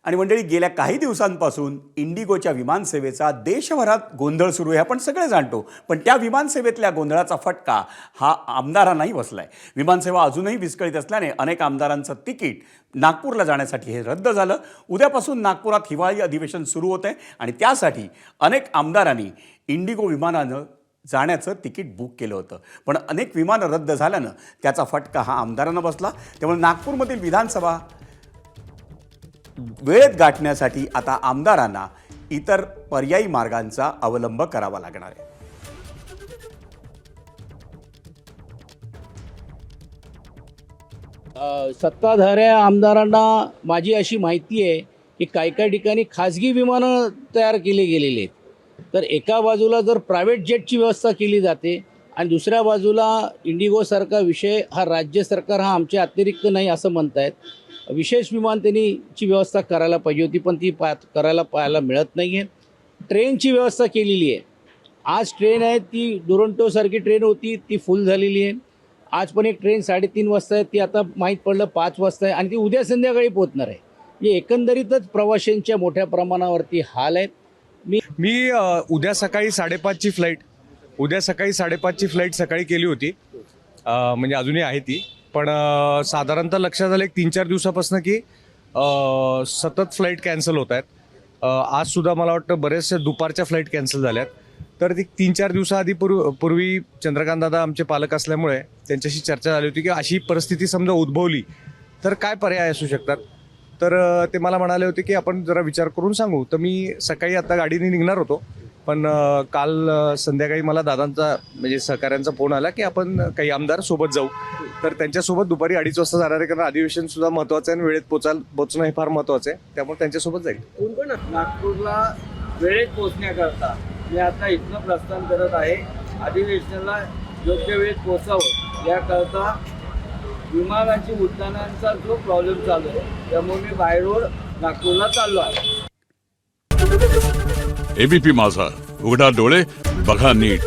आणि मंडळी, गेल्या काही दिवसांपासून इंडिगोच्या विमानसेवेचा देशभरात गोंधळ सुरू आहे, आपण सगळे जाणतो. पण त्या विमानसेवेतल्या गोंधळाचा फटका हा आमदारांनाही बसलाय. विमानसेवा अजूनही विस्कळीत असल्याने अनेक आमदारांचं तिकीट नागपूरला जाण्यासाठी हे रद्द झालं. उद्यापासून नागपुरात हिवाळी अधिवेशन सुरू होत आहे आणि त्यासाठी अनेक आमदारांनी इंडिगो विमानानं जाण्याचं तिकीट बुक केलं होतं. पण अनेक विमानं रद्द झाल्यानं त्याचा फटका हा आमदारांना बसला. त्यामुळे नागपूरमधील विधानसभा वेळेत गाठण्यासाठी आता आमदारांना इतर पर्यायी मार्गांचा अवलंब करावा लागणार आहे. सत्ताधाऱ्या आमदारांना माझी अशी माहिती आहे की काही ठिकाणी खाजगी विमानं तयार केली गेलेली आहेत. तर एका बाजूला जर प्रायव्हेट जेटची व्यवस्था केली जाते आणि दुसऱ्या बाजूला इंडिगोसारखा विषय हा राज्य सरकार हा आमच्या अतिरिक्त नाही असं म्हणतायत. विशेष विमान त्यांनीची व्यवस्था करायला पाहिजे होती, पण ती करायला पाहायला मिळत नाही आहे. ट्रेनची व्यवस्था केलेली आहे. आज ट्रेन आहे ती दुरंतोसारखी ट्रेन होती, ती फुल झालेली आहे. आज पण एक ट्रेन 3:30 वाजता आहे, ती आता माहीत पडलं 5 वाजता आहे आणि ती उद्या संध्याकाळी पोहोचणार आहे. म्हणजे एकंदरीतच प्रवाशांच्या मोठ्या प्रमाणावरती हाल आहेत. मी उद्या सकाळी 5:30ची फ्लाईट सकाळी केली होती, म्हणजे अजूनही आहे ती. पण साधारणतः लक्षात आलं 3-4 दिवसापासून की सतत फ्लाईट कॅन्सल होत आहेत. आज सुद्धा मला वाटतं बरेचशा दुपारच्या फ्लाईट कॅन्सल झाल्यात. तर ती 3-4 दिवसाआधी पूर्वी चंद्रकांत दादा आमचे पालक असल्यामुळे त्यांच्याशी चर्चा झाली होती की अशी परिस्थिती समजा उद्भवली तर काय पर्याय असू शकतात. तर ते मला म्हणाले होते की आपण जरा विचार करून सांगू. तर मी सकाळी आता गाडीने निघणार होतो, पण काल संध्याकाळी मला दादांचा म्हणजे सहकाऱ्यांचा फोन आला की आपण काही आमदार सोबत जाऊ. तर त्यांच्यासोबत दुपारी 2:30 वाजता जाणार आहे, कारण अधिवेशन सुद्धा महत्त्वाचं आहे आणि वेळेत पोचणं हे फार महत्त्वाचं आहे. त्यामुळे त्यांच्यासोबत जाईल. नागपूरला वेळेत पोहोचण्याकरता मी आता इथनं प्रस्थान करत आहे. अधिवेशनाला योग्य वेळेत पोचावं याकरता विमानाची उड्डाणांचा जो प्रॉब्लेम चालू आहे त्यामुळे मी बाय रोड नागपूरला चाललो आहे. एबीपी माझा, उघडा डोळे बघा नीट.